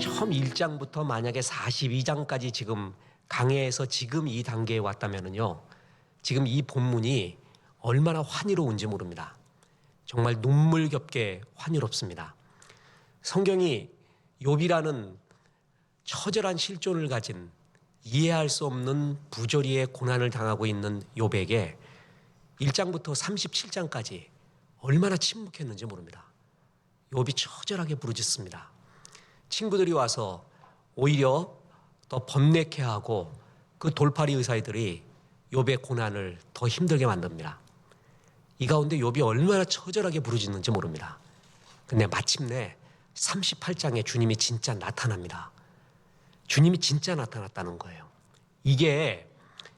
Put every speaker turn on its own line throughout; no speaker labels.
처음 1장부터 만약에 42장까지 지금 강해에서 지금 이 단계에 왔다면은요, 지금 이 본문이 얼마나 환희로운지 모릅니다. 정말 눈물겹게 환희롭습니다. 성경이 욥이라는 처절한 실존을 가진 이해할 수 없는 부조리의 고난을 당하고 있는 욥에게 1장부터 37장까지 얼마나 침묵했는지 모릅니다. 욥이 처절하게 부르짖습니다. 친구들이 와서 오히려 더 번뇌케 하고 그 돌팔이 의사들이 욥의 고난을 더 힘들게 만듭니다. 이 가운데 욥이 얼마나 처절하게 부르짖는지 모릅니다. 근데 마침내 38장에 주님이 진짜 나타납니다. 주님이 진짜 나타났다는 거예요. 이게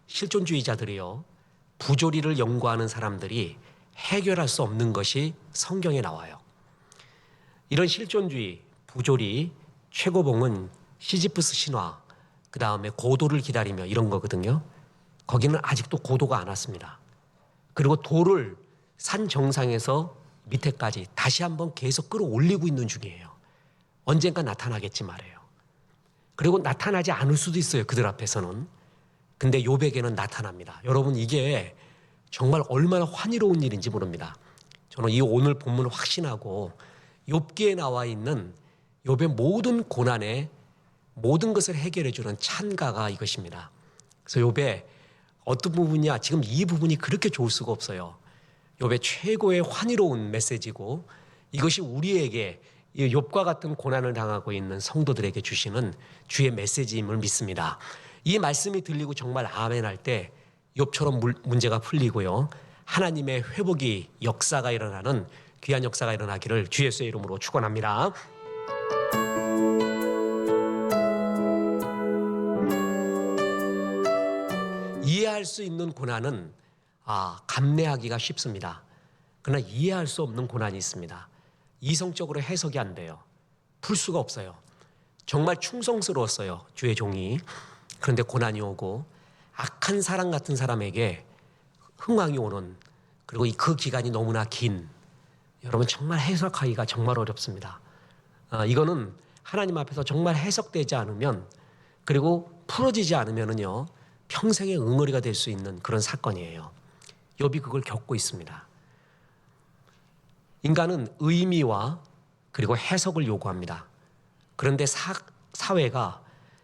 실존주의자들이요, 부조리를 연구하는 사람들이 해결할 수 없는 것이 성경에 나와요. 이런 실존주의, 부조리, 최고봉은 시지프스 신화, 그 다음에 고도를 기다리며 이런 거거든요. 거기는 아직도 고도가 안 왔습니다. 그리고 돌을 산 정상에서 밑에까지 다시 한번 계속 끌어올리고 있는 중이에요. 언젠가 나타나겠지 말이에요. 그리고 나타나지 않을 수도 있어요, 그들 앞에서는. 근데 욥에게는 나타납니다. 여러분, 이게 정말 얼마나 환희로운 일인지 모릅니다. 저는 이 오늘 본문을 확신하고 욥기에 나와 있는 욥의 모든 고난에 모든 것을 해결해 주는 찬가가 이것입니다. 그래서 욥의 어떤 부분이야, 지금 이 부분이 그렇게 좋을 수가 없어요. 욥의 최고의 환희로운 메시지고, 이것이 우리에게 이 욥과 같은 고난을 당하고 있는 성도들에게 주시는 주의 메시지임을 믿습니다. 이 말씀이 들리고 정말 아멘 할 때 욥처럼 문제가 풀리고요, 하나님의 회복이 역사가 일어나는 귀한 역사가 일어나기를 주 예수의 이름으로 축원합니다. 이해할 수 있는 고난은 감내하기가 쉽습니다. 그러나 이해할 수 없는 고난이 있습니다. 이성적으로 해석이 안 돼요. 풀 수가 없어요. 정말 충성스러웠어요, 주의 종이. 그런데 고난이 오고 악한 사람 같은 사람에게 흥황이 오는, 그리고 그 기간이 너무나 긴, 여러분 정말 해석하기가 정말 어렵습니다. 이거는 하나님 앞에서 정말 해석되지 않으면, 그리고 풀어지지 않으면은요, 평생의 응어리가 될 수 있는 그런 사건이에요. 욥이 그걸 겪고 있습니다. 인간은 의미와 그리고 해석을 요구합니다. 그런데 사회가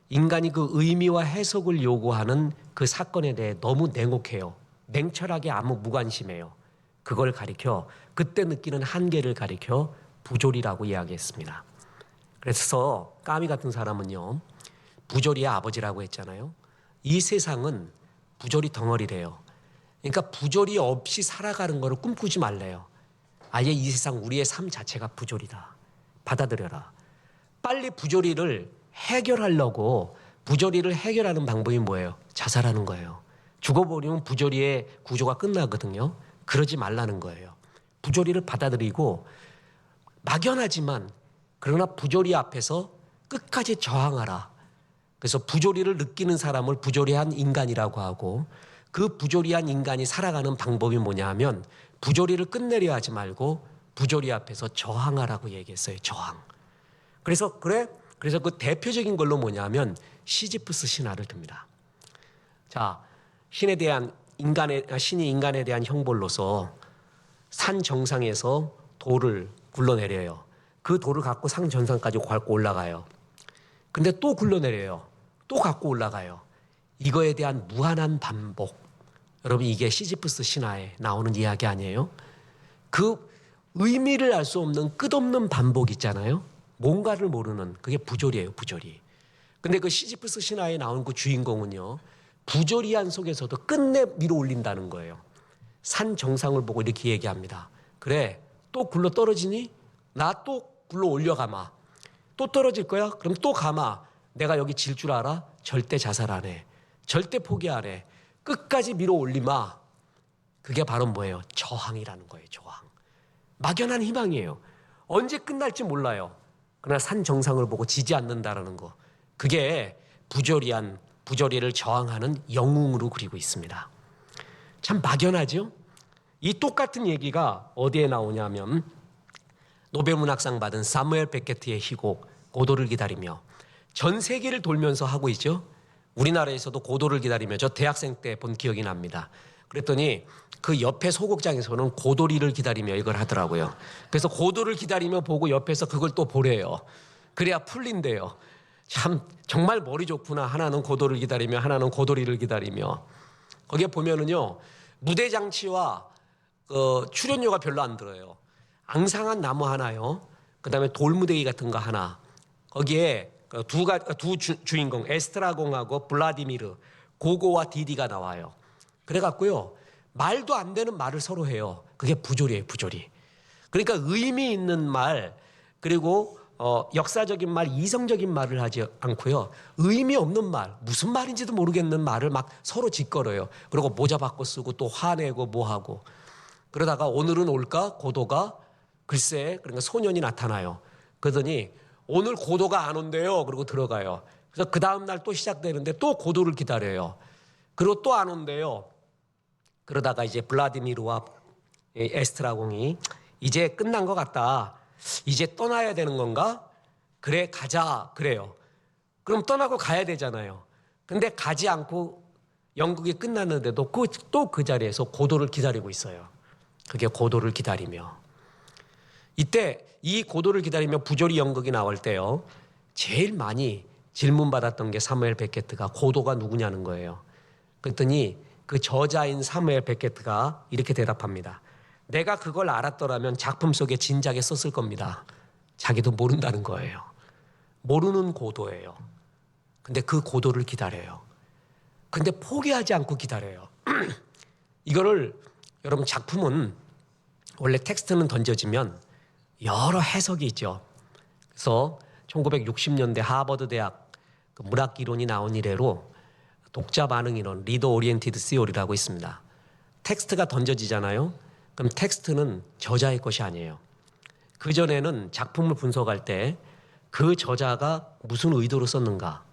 인간이 그 의미와 해석을 요구하는 그 사건에 대해 너무 냉혹해요. 냉철하게 아무 무관심해요. 그걸 가리켜, 그때 느끼는 한계를 가리켜 부조리라고 이야기했습니다. 그래서 까미 같은 사람은요, 부조리의 아버지라고 했잖아요. 이 세상은 부조리 덩어리래요. 그러니까 부조리 없이 살아가는 거를 꿈꾸지 말래요. 아예 이 세상 우리의 삶 자체가 부조리다. 받아들여라. 빨리 부조리를 해결하려고, 부조리를 해결하는 방법이 뭐예요? 자살하는 거예요. 죽어버리면 부조리의 구조가 끝나거든요. 그러지 말라는 거예요. 부조리를 받아들이고, 막연하지만 그러나 부조리 앞에서 끝까지 저항하라. 그래서 부조리를 느끼는 사람을 부조리한 인간이라고 하고, 그 부조리한 인간이 살아가는 방법이 뭐냐 하면 부조리를 끝내려 하지 말고 부조리 앞에서 저항하라고 얘기했어요. 저항. 그래서 그 대표적인 걸로 뭐냐면 시지프스 신화를 듭니다. 자, 신이 인간에 대한 형벌로서 산 정상에서 돌을 굴러내려요. 그 돌을 갖고 산 정상까지 밟고 올라가요. 근데 또 굴러내려요. 또 갖고 올라가요. 이거에 대한 무한한 반복. 여러분, 이게 시지프스 신화에 나오는 이야기 아니에요? 그 의미를 알 수 없는 끝없는 반복 있잖아요. 뭔가를 모르는, 그게 부조리예요, 부조리. 근데 그 시지프스 신화에 나온 그 주인공은요, 부조리한 속에서도 끝내 밀어 올린다는 거예요. 산 정상을 보고 이렇게 얘기합니다. 그래, 또 굴러 떨어지니? 나 또 굴러 올려가마. 또 떨어질 거야? 그럼 또 가마. 내가 여기 질 줄 알아? 절대 자살 안 해. 절대 포기 안 해. 끝까지 밀어 올리마. 그게 바로 뭐예요? 저항이라는 거예요, 저항. 막연한 희망이에요. 언제 끝날지 몰라요. 그러나 산 정상을 보고 지지 않는다라는 거. 그게 부조리를 저항하는 영웅으로 그리고 있습니다. 참 막연하죠? 이 똑같은 얘기가 어디에 나오냐면 노벨문학상 받은 사무엘 베케트의 희곡 고도를 기다리며. 전 세계를 돌면서 하고 있죠. 우리나라에서도 고도를 기다리며 저 대학생 때 본 기억이 납니다. 그랬더니 그 옆에 소극장에서는 고도리를 기다리며 이걸 하더라고요. 그래서 고도를 기다리며 보고 옆에서 그걸 또 보래요. 그래야 풀린대요. 참 정말 머리 좋구나. 하나는 고도를 기다리며 하나는 고도리를 기다리며. 거기에 보면은요, 무대 장치와 출연료가 별로 안 들어요. 앙상한 나무 하나요. 그다음에 돌무대기 같은 거 하나. 거기에 두 주인공 에스트라공하고 블라디미르, 고고와 디디가 나와요. 그래갖고요, 말도 안 되는 말을 서로 해요. 그게 부조리예요, 부조리. 그러니까 의미 있는 말, 그리고 역사적인 말, 이성적인 말을 하지 않고요, 의미 없는 말, 무슨 말인지도 모르겠는 말을 막 서로 짓거려요. 그리고 모자 바꿔 쓰고 또 화내고 뭐하고. 그러다가 오늘은 올까? 고도가 글쎄, 그러니까 소년이 나타나요. 그러더니 오늘 고도가 안 온대요. 그리고 들어가요. 그래서 그 다음날 또 시작되는데 또 고도를 기다려요. 그리고 또 안 온대요. 그러다가 이제 블라디미르와 에스트라공이 이제 끝난 것 같다. 이제 떠나야 되는 건가? 그래, 가자. 그래요. 그럼 떠나고 가야 되잖아요. 근데 가지 않고 연극이 끝났는데도 또 그 자리에서 고도를 기다리고 있어요. 그게 고도를 기다리며. 이때 이 고도를 기다리며 부조리 연극이 나올 때요, 제일 많이 질문받았던 게 사무엘 베케트가 고도가 누구냐는 거예요. 그랬더니 그 저자인 사무엘 베케트가 이렇게 대답합니다. 내가 그걸 알았더라면 작품 속에 진작에 썼을 겁니다. 자기도 모른다는 거예요. 모르는 고도예요. 근데 그 고도를 기다려요. 근데 포기하지 않고 기다려요. 이거를 여러분, 작품은 원래 텍스트는 던져지면 여러 해석이 있죠. 그래서 1960년대 하버드 대학 문학 이론이 나온 이래로 독자 반응 이론, 리더 오리엔티드 시오리라고 있습니다. 텍스트가 던져지잖아요. 그럼 텍스트는 저자의 것이 아니에요. 그전에는 작품을 분석할 때 그 저자가 무슨 의도로 썼는가,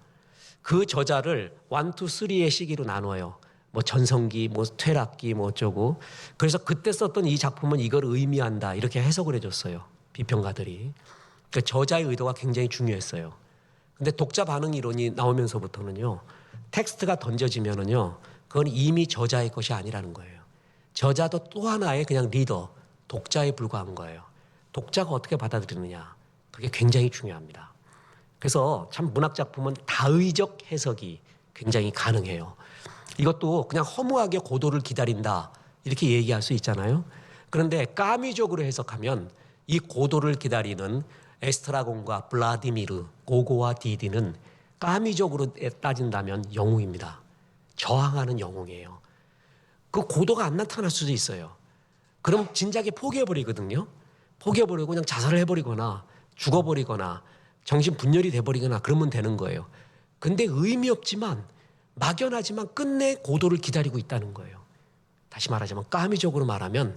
그 저자를 1, 2, 3의 시기로 나눠요. 뭐 전성기, 뭐 퇴락기, 뭐 어쩌고. 그래서 그때 썼던 이 작품은 이걸 의미한다, 이렇게 해석을 해줬어요, 비평가들이. 그러니까 저자의 의도가 굉장히 중요했어요. 근데 독자 반응 이론이 나오면서부터는요, 텍스트가 던져지면은요, 그건 이미 저자의 것이 아니라는 거예요. 저자도 또 하나의 그냥 리더, 독자에 불과한 거예요. 독자가 어떻게 받아들이느냐, 그게 굉장히 중요합니다. 그래서 참 문학 작품은 다의적 해석이 굉장히 가능해요. 이것도 그냥 허무하게 고도를 기다린다, 이렇게 얘기할 수 있잖아요. 그런데 까미적으로 해석하면 이 고도를 기다리는 에스트라곤과 블라디미르, 고고와 디디는 까미적으로 따진다면 영웅입니다. 저항하는 영웅이에요. 그 고도가 안 나타날 수도 있어요. 그럼 진작에 포기해버리거든요. 포기해버리고 그냥 자살을 해버리거나 죽어버리거나 정신분열이 돼버리거나 그러면 되는 거예요. 근데 의미 없지만, 막연하지만 끝내 고도를 기다리고 있다는 거예요. 다시 말하자면 까미적으로 말하면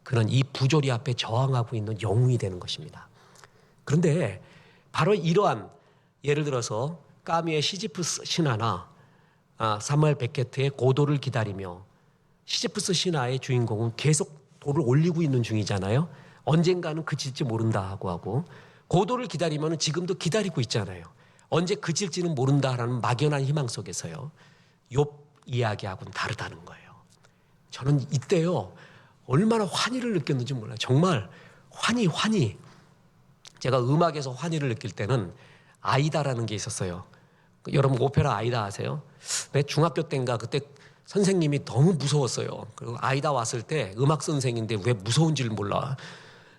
그는 이 부조리 앞에 저항하고 있는 영웅이 되는 것입니다. 그런데 바로 이러한, 예를 들어서 까미의 시지프스 신화나 사무엘 베케트의 고도를 기다리며, 시지프스 신화의 주인공은 계속 돌을 올리고 있는 중이잖아요. 언젠가는 그칠지 모른다 하고 고도를 기다리면 지금도 기다리고 있잖아요. 언제 그칠지는 모른다라는 막연한 희망 속에서요, 욥 이야기하고는 다르다는 거예요. 저는 이때요, 얼마나 환희를 느꼈는지 몰라요. 정말 환희. 제가 음악에서 환희를 느낄 때는 아이다라는 게 있었어요. 여러분 오페라 아이다 아세요? 내 중학교 때인가 그때 선생님이 너무 무서웠어요. 그리고 아이다 왔을 때 음악 선생인데 왜 무서운지를 몰라.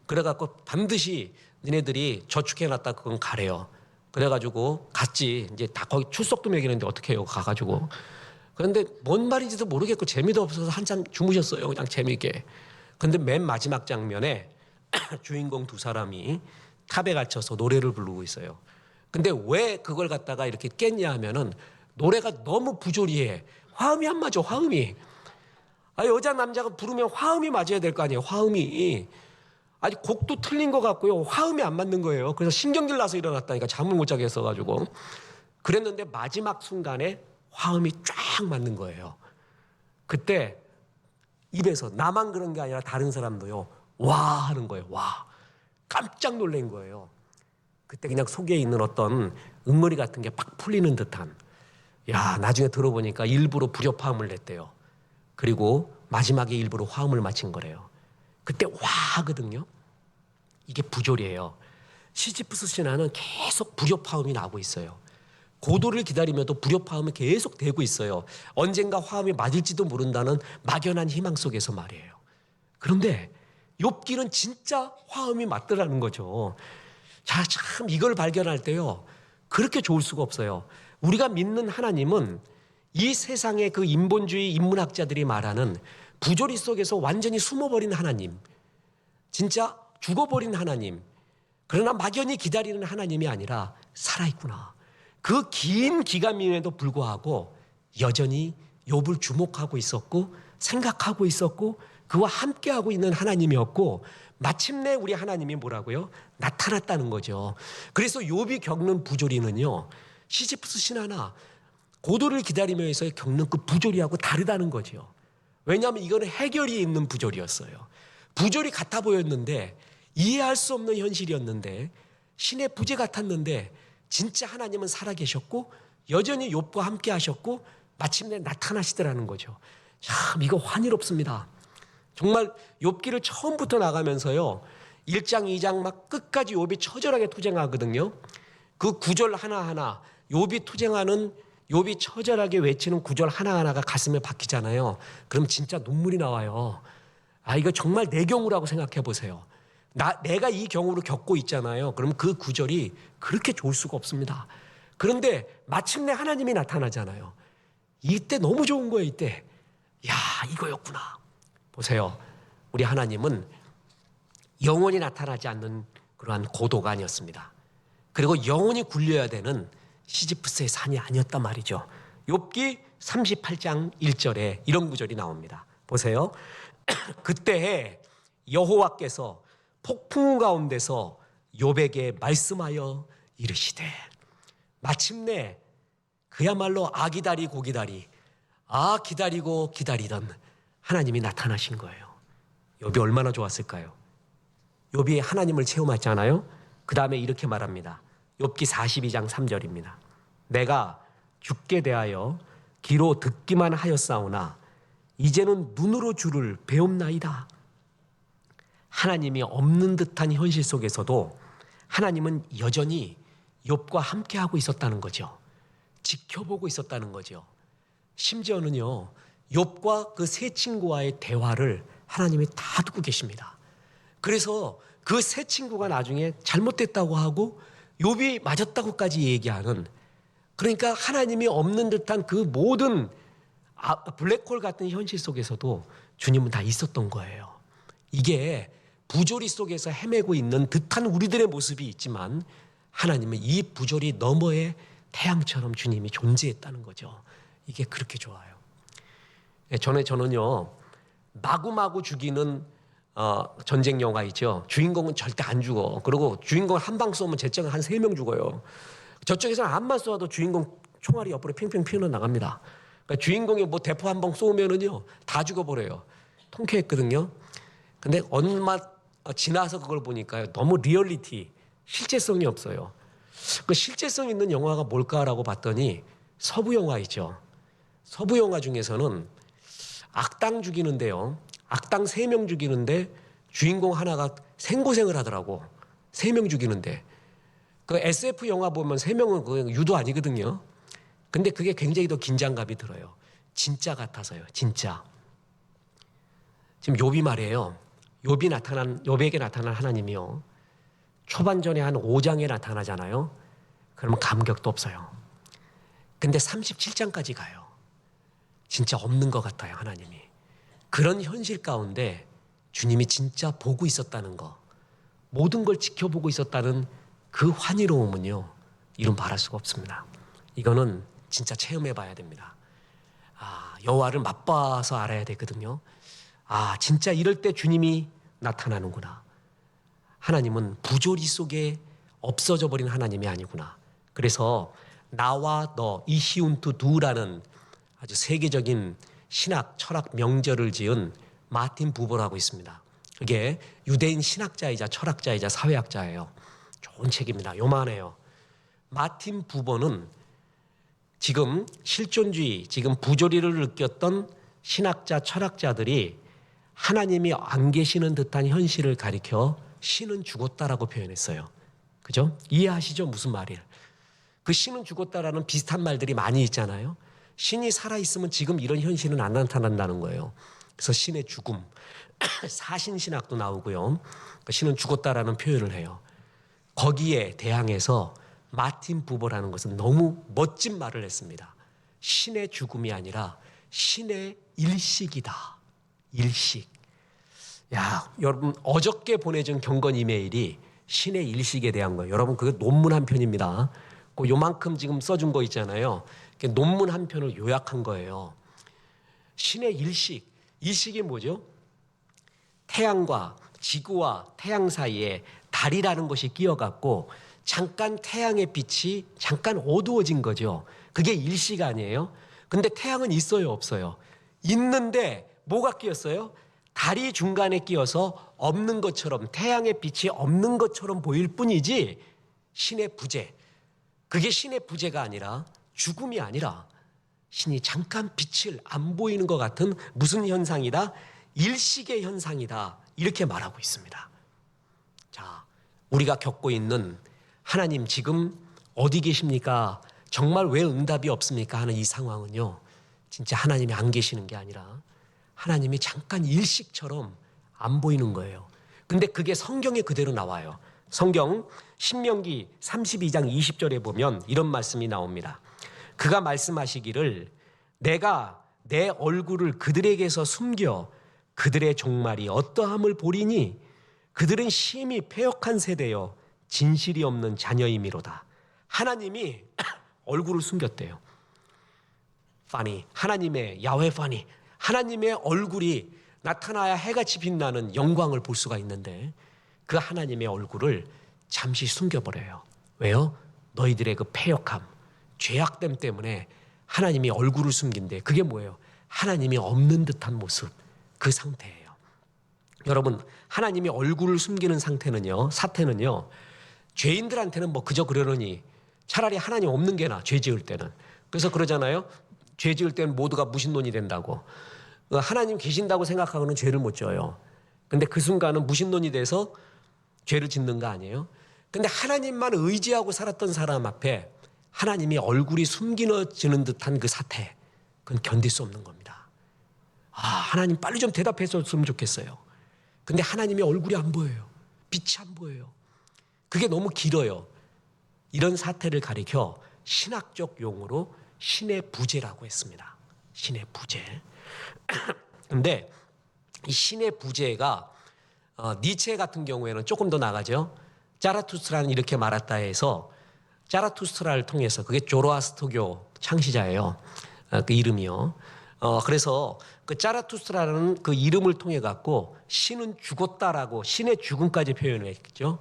그래갖고 반드시 니네들이 저축해놨다 그건 가래요. 그래가지고 갔지. 이제 다 거기 출석도 매기는데 어떻게 해요, 가가지고. 그런데 뭔 말인지도 모르겠고 재미도 없어서 한참 주무셨어요, 그냥 재미있게. 근데 맨 마지막 장면에 주인공 두 사람이 탑에 갇혀서 노래를 부르고 있어요. 근데 왜 그걸 갖다가 이렇게 깼냐 하면은 노래가 너무 부조리해. 화음이 안 맞아, 화음이. 여자 남자가 부르면 화음이 맞아야 될 거 아니에요, 화음이. 아니 곡도 틀린 것 같고요, 화음이 안 맞는 거예요. 그래서 신경질 나서 일어났다니까, 잠을 못 자게 했어가지고. 그랬는데 마지막 순간에 화음이 쫙 맞는 거예요. 그때 입에서 나만 그런 게 아니라 다른 사람도요, 와 하는 거예요. 와. 깜짝 놀란 거예요. 그때 그냥 속에 있는 어떤 응어리 같은 게 팍 풀리는 듯한. 야, 나중에 들어보니까 일부러 불협화음을 냈대요. 그리고 마지막에 일부러 화음을 맞힌 거래요. 그때 와 하거든요. 이게 부조리예요. 시지프스 신화는 계속 불협화음이 나고 있어요. 고도를 기다리며도 불협화음이 계속 되고 있어요. 언젠가 화음이 맞을지도 모른다는 막연한 희망 속에서 말이에요. 그런데 욥기는 진짜 화음이 맞더라는 거죠. 자, 참 이걸 발견할 때요. 그렇게 좋을 수가 없어요. 우리가 믿는 하나님은 이 세상의 그 인본주의 인문학자들이 말하는 부조리 속에서 완전히 숨어버린 하나님, 진짜 죽어버린 하나님, 그러나 막연히 기다리는 하나님이 아니라 살아있구나. 그 긴 기간임에도 불구하고 여전히 욥을 주목하고 있었고 생각하고 있었고 그와 함께하고 있는 하나님이었고 마침내 우리 하나님이 뭐라고요? 나타났다는 거죠. 그래서 욥이 겪는 부조리는요. 시지프스 신화나 고도를 기다리면서 겪는 그 부조리하고 다르다는 거죠. 왜냐하면 이거는 해결이 있는 부조리였어요. 부조리 같아 보였는데 이해할 수 없는 현실이었는데 신의 부재 같았는데 진짜 하나님은 살아계셨고 여전히 욥과 함께 하셨고 마침내 나타나시더라는 거죠. 참 이거 환희롭습니다. 정말 욥기를 처음부터 나가면서요. 1장 2장 막 끝까지 욥이 처절하게 투쟁하거든요. 그 구절 하나하나 욥이 투쟁하는 욥이 처절하게 외치는 구절 하나하나가 가슴에 박히잖아요. 그럼 진짜 눈물이 나와요. 아 이거 정말 내 경우라고 생각해 보세요. 내가 이 경우를 겪고 있잖아요. 그럼 그 구절이 그렇게 좋을 수가 없습니다. 그런데 마침내 하나님이 나타나잖아요. 이때 너무 좋은 거예요. 이때 야 이거였구나. 보세요. 우리 하나님은 영원히 나타나지 않는 그러한 고도가 아니었습니다. 그리고 영원히 굴려야 되는 시지프스의 산이 아니었단 말이죠. 욥기 38장 1절에 이런 구절이 나옵니다. 보세요. 그때에 여호와께서 폭풍 가운데서 욥에게 말씀하여 이르시되 마침내 그야말로 아기다리 고기다리 기다리고 기다리던 하나님이 나타나신 거예요. 욥이 얼마나 좋았을까요? 욥이 하나님을 체험했잖아요. 그 다음에 이렇게 말합니다. 욥기 42장 3절입니다. 내가 죽게 대하여 귀로 듣기만 하였사오나 이제는 눈으로 주를 배움나이다. 하나님이 없는 듯한 현실 속에서도 하나님은 여전히 욥과 함께하고 있었다는 거죠. 지켜보고 있었다는 거죠. 심지어는요. 욥과 그 세 친구와의 대화를 하나님이 다 듣고 계십니다. 그래서 그 세 친구가 나중에 잘못됐다고 하고 욥이 맞았다고까지 얘기하는 그러니까 하나님이 없는 듯한 그 모든 블랙홀 같은 현실 속에서도 주님은 다 있었던 거예요. 이게 부조리 속에서 헤매고 있는 듯한 우리들의 모습이 있지만 하나님은 이 부조리 너머에 태양처럼 주님이 존재했다는 거죠. 이게 그렇게 좋아요. 저는요 마구마구 죽이는 전쟁 영화 있죠. 주인공은 절대 안 죽어. 그리고 주인공 한 방 쏘면 저쪽에 한 3명 죽어요. 저쪽에서는 안만 쏘아도 주인공 총알이 옆으로 핑핑 피어나갑니다. 그러니까 주인공이 뭐 대포 한 방 쏘면은요 다 죽어버려요. 통쾌했거든요. 근데 얼마 지나서 그걸 보니까요 너무 리얼리티, 실제성이 없어요. 그 실제성 있는 영화가 뭘까라고 봤더니 서부 영화이죠. 서부 영화 중에서는 악당 죽이는데요. 악당 3명 죽이는데 주인공 하나가 생고생을 하더라고. 3명 죽이는데. 그 SF 영화 보면 3명은 그냥 유도 아니거든요. 근데 그게 굉장히 더 긴장감이 들어요. 진짜 같아서요. 진짜. 지금 욥이 말이에요. 욥에게 나타난 하나님이요. 초반전에 한 5장에 나타나잖아요. 그러면 감격도 없어요. 근데 37장까지 가요. 진짜 없는 것 같아요. 하나님이. 그런 현실 가운데 주님이 진짜 보고 있었다는 거, 모든 걸 지켜보고 있었다는 그 환희로움은요, 이름 말할 수가 없습니다. 이거는 진짜 체험해 봐야 됩니다. 여호와를 맛봐서 알아야 되거든요. 진짜 이럴 때 주님이 나타나는구나. 하나님은 부조리 속에 없어져 버린 하나님이 아니구나. 그래서 나와 너, 이히운투 두라는 아주 세계적인 신학, 철학 명절을 지은 마틴 부버라고 있습니다. 그게 유대인 신학자이자 철학자이자 사회학자예요. 좋은 책입니다. 요만해요. 마틴 부버는 지금 실존주의, 지금 부조리를 느꼈던 신학자, 철학자들이 하나님이 안 계시는 듯한 현실을 가리켜 신은 죽었다라고 표현했어요. 그죠? 이해하시죠? 무슨 말이에요? 그 신은 죽었다라는 비슷한 말들이 많이 있잖아요. 신이 살아있으면 지금 이런 현실은 안 나타난다는 거예요. 그래서 신의 죽음, 사신신학도 나오고요. 신은 죽었다라는 표현을 해요. 거기에 대항해서 마틴 부버라는 것은 너무 멋진 말을 했습니다. 신의 죽음이 아니라 신의 일식이다. 일식. 야, 여러분 어저께 보내준 경건 이메일이 신의 일식에 대한 거예요. 여러분 그게 논문 한 편입니다. 그 요만큼 지금 써준 거 있잖아요. 논문 한 편을 요약한 거예요. 신의 일식. 일식이 뭐죠? 태양과 지구와 태양 사이에 달이라는 것이 끼어갖고 잠깐 태양의 빛이 잠깐 어두워진 거죠. 그게 일식 아니에요? 근데 태양은 있어요, 없어요? 있는데 뭐가 끼었어요? 달이 중간에 끼어서 없는 것처럼, 태양의 빛이 없는 것처럼 보일 뿐이지 신의 부재. 그게 신의 부재가 아니라, 죽음이 아니라 신이 잠깐 빛을 안 보이는 것 같은 무슨 현상이다? 일식의 현상이다. 이렇게 말하고 있습니다. 자, 우리가 겪고 있는 하나님 지금 어디 계십니까? 정말 왜 응답이 없습니까? 하는 이 상황은요, 진짜 하나님이 안 계시는 게 아니라 하나님이 잠깐 일식처럼 안 보이는 거예요. 근데 그게 성경에 그대로 나와요. 성경 신명기 32장 20절에 보면 이런 말씀이 나옵니다. 그가 말씀하시기를 내가 내 얼굴을 그들에게서 숨겨 그들의 종말이 어떠함을 보리니 그들은 심히 패역한 세대여 진실이 없는 자녀이미로다. 하나님이 얼굴을 숨겼대요. 파니, 하나님의 야훼 파니, 하나님의 얼굴이 나타나야 해같이 빛나는 영광을 볼 수가 있는데 그 하나님의 얼굴을 잠시 숨겨버려요. 왜요? 너희들의 그 패역함, 죄악됨 때문에 하나님이 얼굴을 숨긴데 그게 뭐예요? 하나님이 없는 듯한 모습, 그 상태예요. 여러분, 하나님이 얼굴을 숨기는 상태는요, 사태는요, 죄인들한테는 뭐 그저 그러려니 차라리 하나님 없는 게 나아, 죄 지을 때는. 그래서 그러잖아요. 죄 지을 때는 모두가 무신론이 된다고. 하나님 계신다고 생각하고는 죄를 못 져요. 근데 그 순간은 무신론이 돼서 죄를 짓는 거 아니에요? 근데 하나님만 의지하고 살았던 사람 앞에 하나님이 얼굴이 숨겨지는 듯한 그 사태, 그건 견딜 수 없는 겁니다. 아, 하나님 빨리 좀 대답해 줬으면 좋겠어요. 근데 하나님의 얼굴이 안 보여요. 빛이 안 보여요. 그게 너무 길어요. 이런 사태를 가리켜 신학적 용어로 신의 부재라고 했습니다. 신의 부재. 근데 이 신의 부재가 니체 같은 경우에는 조금 더 나가죠. 자라투스트라는 이렇게 말했다 해서 자라투스트라를 통해서, 그게 조로아스터교 창시자예요. 그 이름이요. 그래서 그 자라투스트라는 그 이름을 통해 갖고 신은 죽었다라고 신의 죽음까지 표현했죠.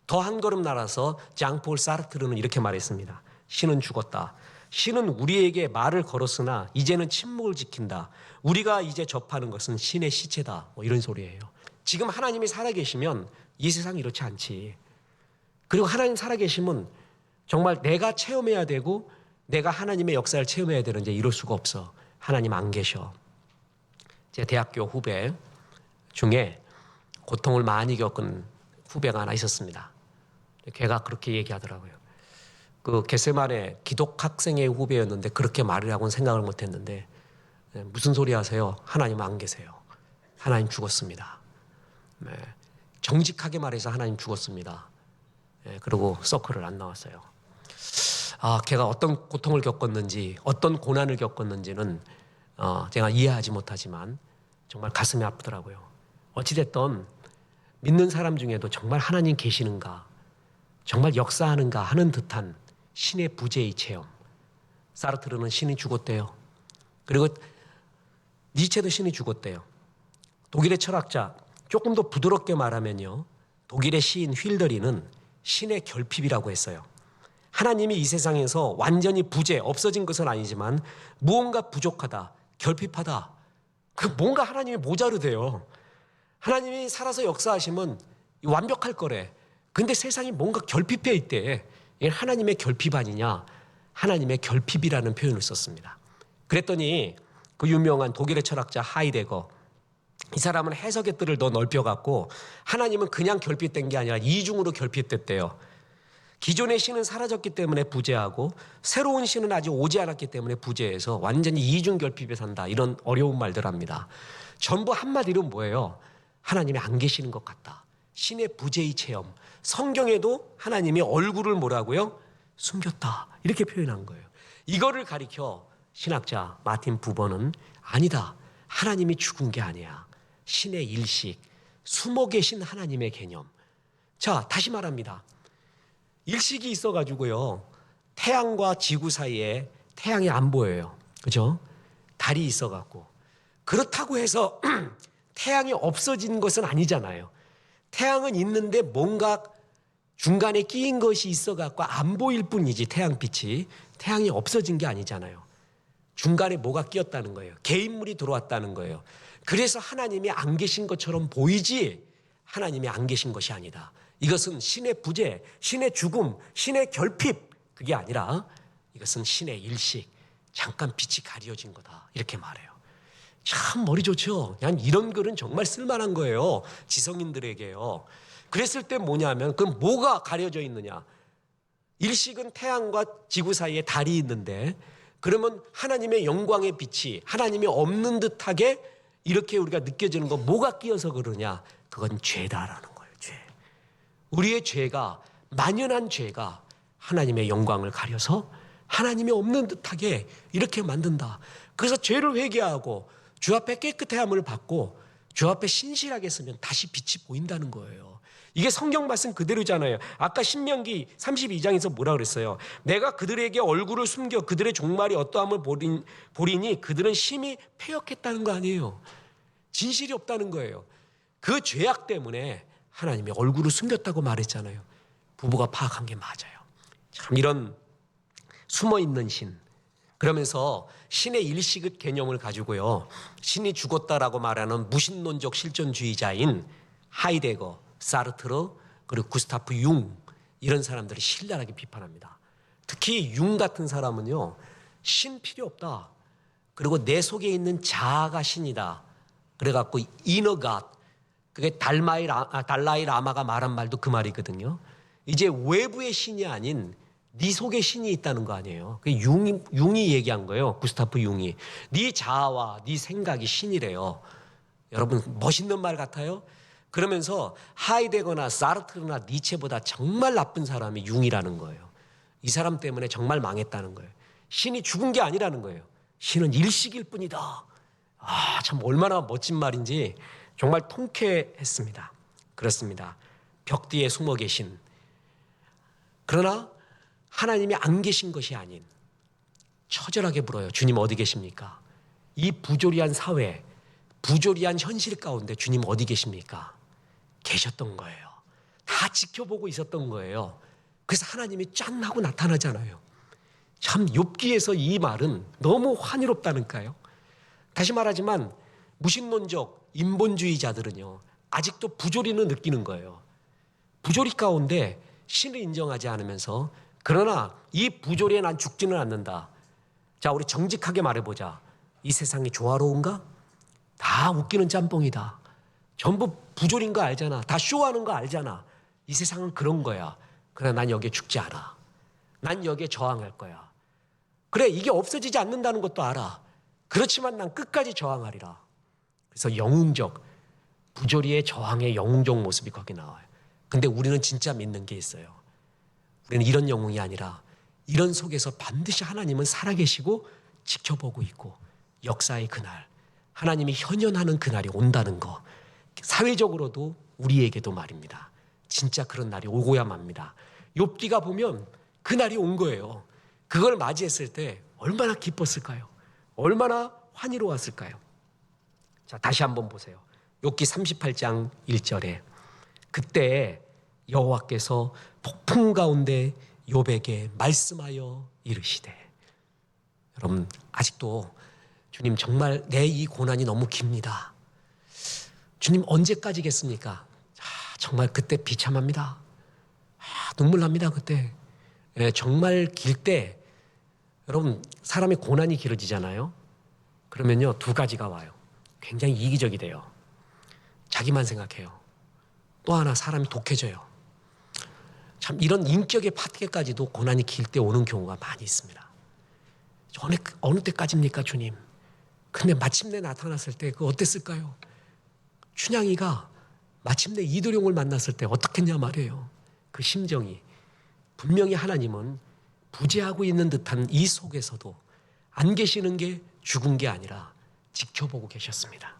더 한 걸음 날아서 장폴 사르트르는 이렇게 말했습니다. 신은 죽었다. 신은 우리에게 말을 걸었으나 이제는 침묵을 지킨다. 우리가 이제 접하는 것은 신의 시체다. 뭐 이런 소리예요. 지금 하나님이 살아계시면 이 세상이 이렇지 않지. 그리고 하나님 살아계시면 정말 내가 체험해야 되고 내가 하나님의 역사를 체험해야 되는데 이럴 수가 없어. 하나님 안 계셔. 제 대학교 후배 중에 고통을 많이 겪은 후배가 하나 있었습니다. 걔가 그렇게 얘기하더라고요. 그 겟세마네 기독 학생의 후배였는데 그렇게 말을 하고는 생각을 못했는데 무슨 소리 하세요? 하나님 안 계세요. 하나님 죽었습니다. 네. 정직하게 말해서 하나님 죽었습니다. 네. 그리고 서클을 안 나왔어요. 아, 걔가 어떤 고통을 겪었는지, 어떤 고난을 겪었는지는 제가 이해하지 못하지만 정말 가슴이 아프더라고요. 어찌됐든 믿는 사람 중에도 정말 하나님 계시는가, 정말 역사하는가 하는 듯한 신의 부재의 체험. 사르트르는 신이 죽었대요. 그리고 니체도 신이 죽었대요. 독일의 철학자, 조금 더 부드럽게 말하면요, 독일의 시인 휠더리는 신의 결핍이라고 했어요. 하나님이 이 세상에서 완전히 부재, 없어진 것은 아니지만 무언가 부족하다, 결핍하다. 그 뭔가 하나님이 모자르대요. 하나님이 살아서 역사하시면 완벽할 거래. 근데 세상이 뭔가 결핍해 있대. 이게 하나님의 결핍 아니냐? 하나님의 결핍이라는 표현을 썼습니다. 그랬더니 그 유명한 독일의 철학자 하이데거, 이 사람은 해석의 뜰을 더 넓혀갖고 하나님은 그냥 결핍된 게 아니라 이중으로 결핍됐대요. 기존의 신은 사라졌기 때문에 부재하고 새로운 신은 아직 오지 않았기 때문에 부재해서 완전히 이중 결핍에 산다. 이런 어려운 말들 합니다. 전부 한마디로 뭐예요? 하나님이 안 계시는 것 같다. 신의 부재의 체험. 성경에도 하나님이 얼굴을 뭐라고요? 숨겼다. 이렇게 표현한 거예요. 이거를 가리켜 신학자 마틴 부버는 아니다. 하나님이 죽은 게 아니야. 신의 일식, 숨어 계신 하나님의 개념. 자, 다시 말합니다. 일식이 있어가지고요. 태양과 지구 사이에 태양이 안 보여요. 그죠? 달이 있어갖고. 그렇다고 해서 태양이 없어진 것은 아니잖아요. 태양은 있는데 뭔가 중간에 끼인 것이 있어갖고 안 보일 뿐이지, 태양빛이. 태양이 없어진 게 아니잖아요. 중간에 뭐가 끼었다는 거예요. 개인물이 들어왔다는 거예요. 그래서 하나님이 안 계신 것처럼 보이지 하나님이 안 계신 것이 아니다. 이것은 신의 부재, 신의 죽음, 신의 결핍, 그게 아니라 이것은 신의 일식, 잠깐 빛이 가려진 거다. 이렇게 말해요. 참 머리 좋죠? 그냥 이런 글은 정말 쓸만한 거예요. 지성인들에게요. 그랬을 때 뭐냐면 그럼 뭐가 가려져 있느냐? 일식은 태양과 지구 사이에 달이 있는데 그러면 하나님의 영광의 빛이 하나님이 없는 듯하게 이렇게 우리가 느껴지는 건 뭐가 끼어서 그러냐? 그건 죄다라는 거예요. 죄. 우리의 죄가, 만연한 죄가 하나님의 영광을 가려서 하나님이 없는 듯하게 이렇게 만든다. 그래서 죄를 회개하고 주 앞에 깨끗해함을 받고 주 앞에 신실하게 쓰면 다시 빛이 보인다는 거예요. 이게 성경 말씀 그대로잖아요. 아까 신명기 32장에서 뭐라 그랬어요? 내가 그들에게 얼굴을 숨겨 그들의 종말이 어떠함을 보리니 그들은 심히 패역했다는 거 아니에요. 진실이 없다는 거예요. 그 죄악 때문에 하나님이 얼굴을 숨겼다고 말했잖아요. 부부가 파악한 게 맞아요. 참 이런 숨어있는 신, 그러면서 신의 일식 개념을 가지고요, 신이 죽었다라고 말하는 무신론적 실존주의자인 하이데거, 사르트르, 그리고 구스타프 융, 이런 사람들을 신랄하게 비판합니다. 특히 융 같은 사람은요, 신 필요 없다. 그리고 내 속에 있는 자아가 신이다. 그래갖고 이너갓, 그게 달라이 라마가 말한 말도 그 말이거든요. 이제 외부의 신이 아닌 네 속에 신이 있다는 거 아니에요. 그 융이 얘기한 거예요. 구스타프 융이. 네 자아와 네 생각이 신이래요. 여러분 멋있는 말 같아요? 그러면서 하이데거나 사르트르나 니체보다 정말 나쁜 사람이 융이라는 거예요. 이 사람 때문에 정말 망했다는 거예요. 신이 죽은 게 아니라는 거예요. 신은 일식일 뿐이다. 아, 참 얼마나 멋진 말인지 정말 통쾌했습니다. 그렇습니다. 벽 뒤에 숨어 계신, 그러나 하나님이 안 계신 것이 아닌, 처절하게 물어요. 주님 어디 계십니까? 이 부조리한 사회, 부조리한 현실 가운데 주님 어디 계십니까? 계셨던 거예요. 다 지켜보고 있었던 거예요. 그래서 하나님이 짠 하고 나타나잖아요. 참 욥기에서 이 말은 너무 환희롭다니까요. 다시 말하지만 무신론적 인본주의자들은요, 아직도 부조리는 느끼는 거예요. 부조리 가운데 신을 인정하지 않으면서, 그러나 이 부조리에 난 죽지는 않는다. 자, 우리 정직하게 말해보자. 이 세상이 조화로운가? 다 웃기는 짬뽕이다. 전부 부조리인 거 알잖아. 다 쇼하는 거 알잖아. 이 세상은 그런 거야. 그러나 난 여기에 죽지 않아. 난 여기에 저항할 거야. 그래, 이게 없어지지 않는다는 것도 알아. 그렇지만 난 끝까지 저항하리라. 그래서 영웅적, 부조리의 저항의 영웅적 모습이 거기 나와요. 근데 우리는 진짜 믿는 게 있어요. 우리는 이런 영웅이 아니라 이런 속에서 반드시 하나님은 살아계시고 지켜보고 있고 역사의 그날, 하나님이 현현하는 그날이 온다는 거, 사회적으로도 우리에게도 말입니다. 진짜 그런 날이 오고야 맙니다. 욥기가 보면 그날이 온 거예요. 그걸 맞이했을 때 얼마나 기뻤을까요? 얼마나 환희로웠을까요? 자, 다시 한번 보세요. 욥기 38장 1절에 그때 여호와께서 폭풍 가운데 욥에게 말씀하여 이르시되, 여러분 아직도 주님 정말 내 이 고난이 너무 깁니다. 주님 언제까지겠습니까? 정말 그때 비참합니다. 눈물 납니다 그때. 예, 정말 길 때 여러분 사람의 고난이 길어지잖아요. 그러면요 두 가지가 와요. 굉장히 이기적이 돼요. 자기만 생각해요. 또 하나 사람이 독해져요. 참 이런 인격의 파괴까지도 고난이 길 때 오는 경우가 많이 있습니다. 어느 때까지입니까 주님? 근데 마침내 나타났을 때 그 어땠을까요? 춘향이가 마침내 이도룡을 만났을 때 어떻겠냐 말이에요. 그 심정이. 분명히 하나님은 부재하고 있는 듯한 이 속에서도 안 계시는 게 죽은 게 아니라 지켜보고 계셨습니다.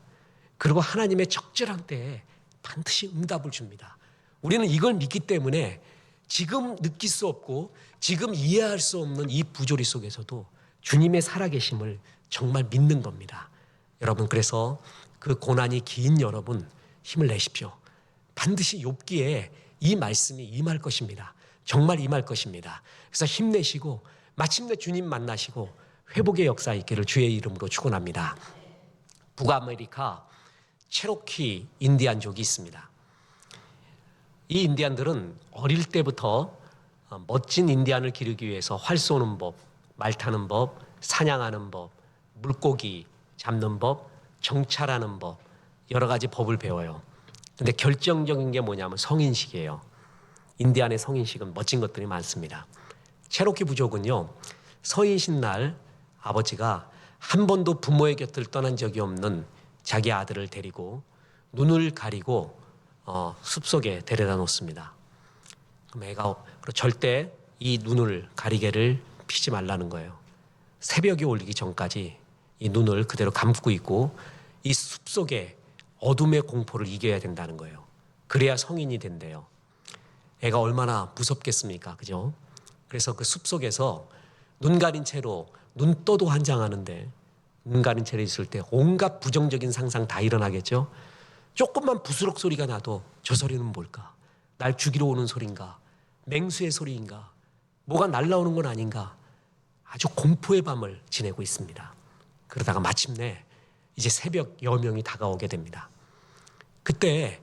그리고 하나님의 적절한 때에 반드시 응답을 줍니다. 우리는 이걸 믿기 때문에 지금 느낄 수 없고 지금 이해할 수 없는 이 부조리 속에서도 주님의 살아계심을 정말 믿는 겁니다. 여러분 그래서 그 고난이 긴 여러분 힘을 내십시오. 반드시 욥기에 이 말씀이 임할 것입니다. 정말 임할 것입니다. 그래서 힘내시고 마침내 주님 만나시고 회복의 역사 있기를 주의 이름으로 축원합니다. 북아메리카 체로키 인디안족이 있습니다. 이 인디안들은 어릴 때부터 멋진 인디안을 기르기 위해서 활 쏘는 법, 말 타는 법, 사냥하는 법, 물고기 잡는 법, 정찰하는 법, 여러 가지 법을 배워요. 근데 결정적인 게 뭐냐면 성인식이에요. 인디안의 성인식은 멋진 것들이 많습니다. 체로키 부족은요, 성인식 날 아버지가 한 번도 부모의 곁을 떠난 적이 없는 자기 아들을 데리고 눈을 가리고 숲속에 데려다 놓습니다. 그럼 애가 절대 이 눈을 가리개를 피지 말라는 거예요. 새벽이 올리기 전까지 이 눈을 그대로 감고 있고 이 숲속에 어둠의 공포를 이겨야 된다는 거예요. 그래야 성인이 된대요. 애가 얼마나 무섭겠습니까? 그죠? 그래서 그 숲속에서 눈 가린 채로 눈 떠도 환장하는데 눈 가린 채로 있을 때 온갖 부정적인 상상 다 일어나겠죠? 조금만 부스럭 소리가 나도 저 소리는 뭘까? 날 죽이러 오는 소리인가? 맹수의 소리인가? 뭐가 날라오는 건 아닌가? 아주 공포의 밤을 지내고 있습니다. 그러다가 마침내 이제 새벽 여명이 다가오게 됩니다. 그때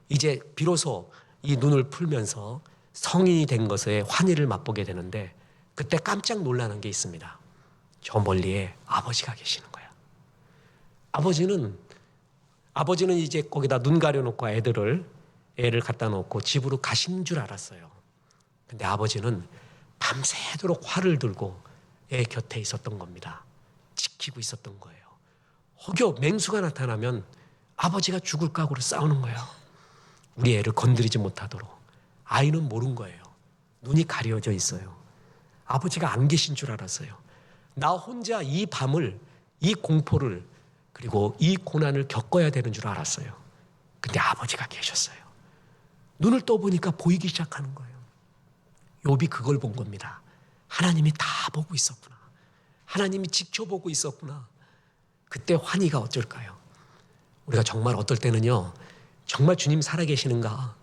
이제 비로소 이 눈을 풀면서 성인이 된 것에 환희를 맛보게 되는데 그때 깜짝 놀라는 게 있습니다. 저 멀리에 아버지가 계시는 거야. 아버지는 이제 거기다 눈 가려놓고 애를 갖다 놓고 집으로 가신 줄 알았어요. 근데 아버지는 밤새도록 활을 들고 애 곁에 있었던 겁니다. 지키고 있었던 거예요. 혹여 맹수가 나타나면 아버지가 죽을 각오로 싸우는 거예요. 우리 애를 건드리지 못하도록. 아이는 모른 거예요. 눈이 가려져 있어요. 아버지가 안 계신 줄 알았어요. 나 혼자 이 밤을, 이 공포를, 그리고 이 고난을 겪어야 되는 줄 알았어요. 근데 아버지가 계셨어요. 눈을 떠보니까 보이기 시작하는 거예요. 욥이 그걸 본 겁니다. 하나님이 다 보고 있었구나. 하나님이 지켜보고 있었구나. 그때 환희가 어쩔까요? 우리가 정말 어떨 때는요, 정말 주님 살아계시는가?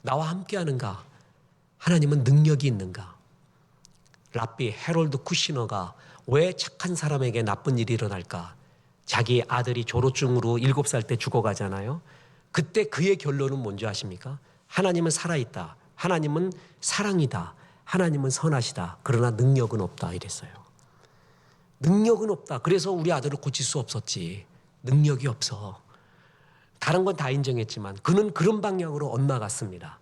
나와 함께하는가? 하나님은 능력이 있는가? 랍비 헤롤드 쿠시너가 왜 착한 사람에게 나쁜 일이 일어날까? 자기 아들이 조로증으로 7살 때 죽어가잖아요. 그때 그의 결론은 뭔지 아십니까? 하나님은 살아있다. 하나님은 사랑이다. 하나님은 선하시다. 그러나 능력은 없다 이랬어요. 능력은 없다. 그래서 우리 아들을 고칠 수 없었지. 능력이 없어. 다른 건 다 인정했지만 그는 그런 방향으로 엇나갔습니다.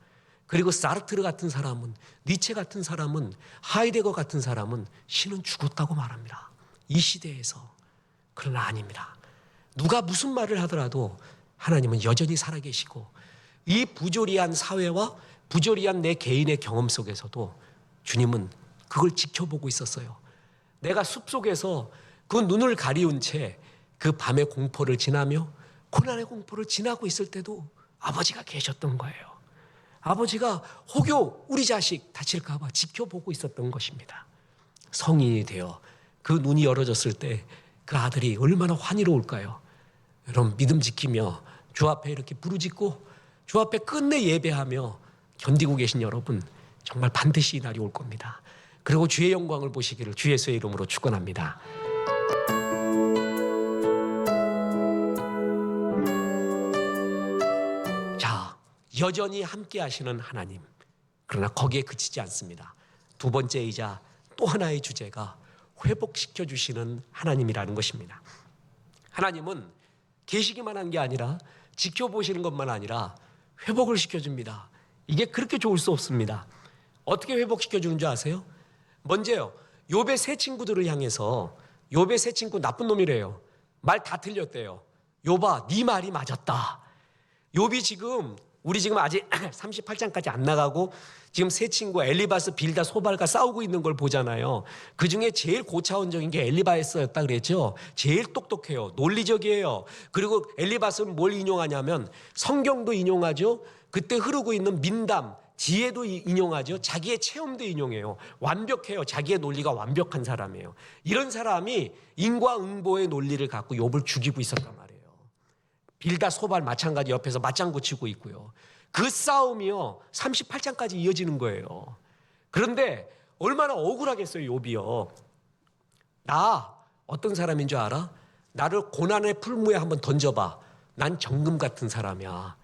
그리고 사르트르 같은 사람은, 니체 같은 사람은, 하이데거 같은 사람은 신은 죽었다고 말합니다. 이 시대에서. 그러나 아닙니다. 누가 무슨 말을 하더라도 하나님은 여전히 살아계시고 이 부조리한 사회와 부조리한 내 개인의 경험 속에서도 주님은 그걸 지켜보고 있었어요. 내가 숲속에서 그 눈을 가리운 채 그 밤의 공포를 지나며 고난의 공포를 지나고 있을 때도 아버지가 계셨던 거예요. 아버지가 혹여 우리 자식 다칠까 봐 지켜보고 있었던 것입니다. 성인이 되어 그 눈이 열어졌을 때 그 아들이 얼마나 환희로울까요? 여러분 믿음 지키며 주 앞에 이렇게 부르짖고 주 앞에 끝내 예배하며 견디고 계신 여러분 정말 반드시 이 날이 올 겁니다. 그리고 주의 영광을 보시기를 주 예수의 이름으로 축원합니다. 자, 여전히 함께 하시는 하나님. 그러나 거기에 그치지 않습니다. 두 번째이자 또 하나의 주제가 회복시켜 주시는 하나님이라는 것입니다. 하나님은 계시기만 한 게 아니라 지켜보시는 것만 아니라 회복을 시켜줍니다. 이게 그렇게 좋을 수 없습니다. 어떻게 회복시켜 주는 줄 아세요? 먼저요, 욥의 세 친구들을 향해서, 욥의 세 친구 나쁜 놈이래요. 말 다 틀렸대요. 욥아, 네 말이 맞았다. 욥이 지금, 우리 지금 아직 38장까지 안 나가고 지금 세 친구 엘리바스, 빌다, 소발과 싸우고 있는 걸 보잖아요. 그 중에 제일 고차원적인 게 엘리바스였다 그랬죠. 제일 똑똑해요. 논리적이에요. 그리고 엘리바스는 뭘 인용하냐면 성경도 인용하죠. 그때 흐르고 있는 민담, 지혜도 인용하죠. 자기의 체험도 인용해요. 완벽해요. 자기의 논리가 완벽한 사람이에요. 이런 사람이 인과응보의 논리를 갖고 욥을 죽이고 있었단 말이에요. 빌다, 소발 마찬가지 옆에서 맞장구 치고 있고요. 그 싸움이요 38장까지 이어지는 거예요. 그런데 얼마나 억울하겠어요, 욥이요. 나 어떤 사람인 줄 알아? 나를 고난의 풀무에 한번 던져봐. 난 정금 같은 사람이야.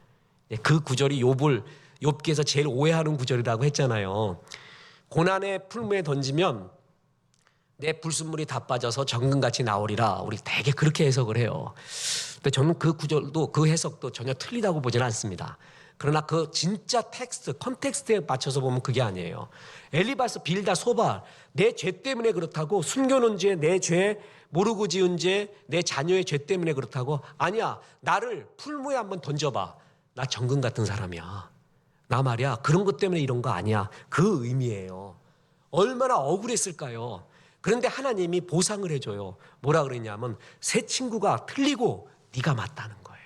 그 구절이 욥기에서 제일 오해하는 구절이라고 했잖아요. 고난의 풀무에 던지면 내 불순물이 다 빠져서 정금같이 나오리라. 우리 되게 그렇게 해석을 해요. 근데 저는 그 구절도, 그 해석도 전혀 틀리다고 보지는 않습니다. 그러나 그 진짜 텍스트, 컨텍스트에 맞춰서 보면 그게 아니에요. 엘리바스, 빌다, 소발, 내 죄 때문에 그렇다고, 숨겨놓은 죄, 내 죄, 모르고 지은 죄, 내 자녀의 죄 때문에 그렇다고, 아니야, 나를 풀무에 한번 던져봐. 나 정금 같은 사람이야. 나 말이야, 그런 것 때문에 이런 거 아니야. 그 의미예요. 얼마나 억울했을까요? 그런데 하나님이 보상을 해줘요. 뭐라 그랬냐면 새 친구가 틀리고 네가 맞다는 거예요.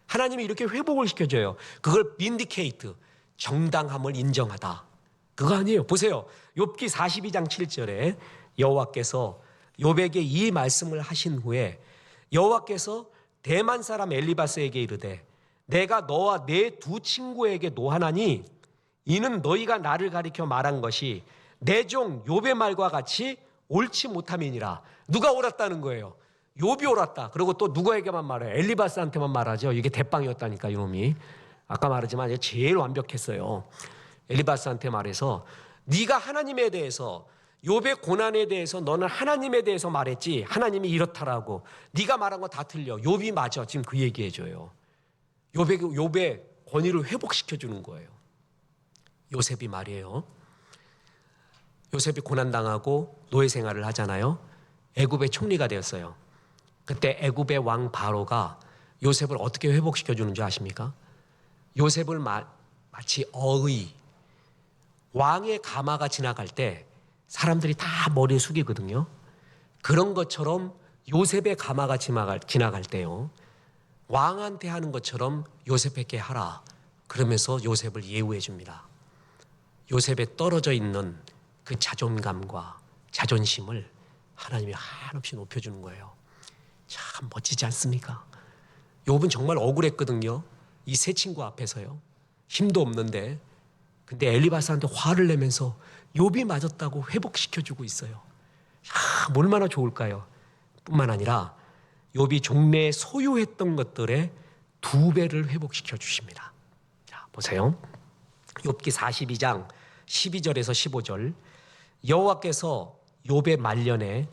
하나님이 이렇게 회복을 시켜줘요. 그걸 빈디케이트, 정당함을 인정하다. 그거 아니에요. 보세요. 욥기 42장 7절에 여호와께서 욥에게 이 말씀을 하신 후에 여호와께서 대만 사람 엘리바스에게 이르되 내가 너와 내 두 친구에게 노하나니 이는 너희가 나를 가리켜 말한 것이 내 종 욥의 말과 같이 옳지 못함이니라. 누가 옳았다는 거예요? 욥이 옳았다. 그리고 또 누구에게만 말해요? 엘리바스한테만 말하죠. 이게 대빵이었다니까 이놈이. 아까 말하지만 제일 완벽했어요. 엘리바스한테 말해서 네가 하나님에 대해서, 욥의 고난에 대해서 너는 하나님에 대해서 말했지 하나님이 이렇다라고. 네가 말한 거 다 틀려. 욥이 맞아. 지금 그 얘기해줘요. 욥의 권위를 회복시켜주는 거예요. 요셉이 말이에요. 요셉이 고난당하고 노예 생활을 하잖아요. 애굽의 총리가 되었어요. 그때 애굽의 왕 바로가 요셉을 어떻게 회복시켜주는 줄 아십니까? 요셉을 마치 어의, 왕의 가마가 지나갈 때 사람들이 다 머리를 숙이거든요. 그런 것처럼 요셉의 가마가 지나갈 때요, 왕한테 하는 것처럼 요셉에게 하라. 그러면서 요셉을 예우해 줍니다. 요셉에 떨어져 있는 그 자존감과 자존심을 하나님이 한없이 높여주는 거예요. 참 멋지지 않습니까? 욥은 정말 억울했거든요. 이 세 친구 앞에서요. 힘도 없는데. 근데 엘리바스한테 화를 내면서 욥이 맞았다고 회복시켜주고 있어요. 얼마나 좋을까요? 뿐만 아니라 욥이 종래에 소유했던 것들의 2배를 회복시켜 주십니다. 자, 보세요. 욥기 42장 12절에서 15절. 여호와께서 욥의 말년에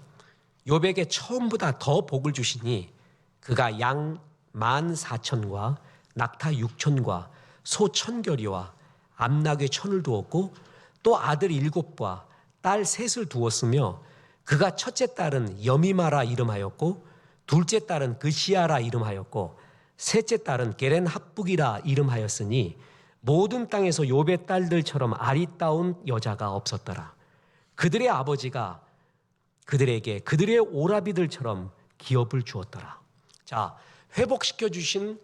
욥에게 처음보다 더 복을 주시니 그가 양 14,000과 낙타 6,000과 소 1,000결이와 암낙의 1,000을 두었고 또 아들 7과 딸 3을 두었으며 그가 첫째 딸은 여미마라 이름하였고 둘째 딸은 그시아라 이름하였고 셋째 딸은 게렌합북이라 이름하였으니 모든 땅에서 욥의 딸들처럼 아리따운 여자가 없었더라. 그들의 아버지가 그들에게 그들의 오라비들처럼 기업을 주었더라. 자, 회복시켜 주신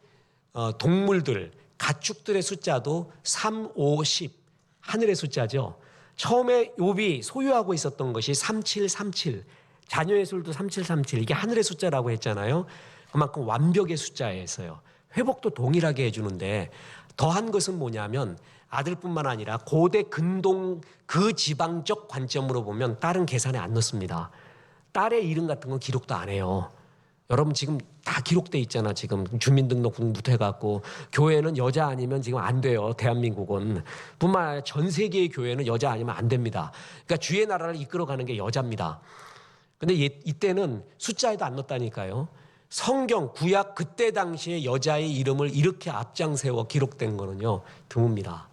동물들, 가축들의 숫자도 3, 5, 10 하늘의 숫자죠. 처음에 욥이 소유하고 있었던 것이 3737, 자녀의 수도 3737, 이게 하늘의 숫자라고 했잖아요. 그만큼 완벽의 숫자였어요. 회복도 동일하게 해주는데 더한 것은 뭐냐면 아들뿐만 아니라 고대 근동 그 지방적 관점으로 보면 딸은 계산에 안 넣습니다. 딸의 이름 같은 건 기록도 안 해요. 여러분 지금 다 기록돼 있잖아. 지금 주민등록부터 해갖고 교회는 여자 아니면 지금 안 돼요. 대한민국은. 뿐만 아니라 전 세계의 교회는 여자 아니면 안 됩니다. 그러니까 주의 나라를 이끌어가는 게 여자입니다. 근데 이때는 숫자에도 안 넣었다니까요. 성경 구약 그때 당시에 여자의 이름을 이렇게 앞장 세워 기록된 거는요 드뭅니다.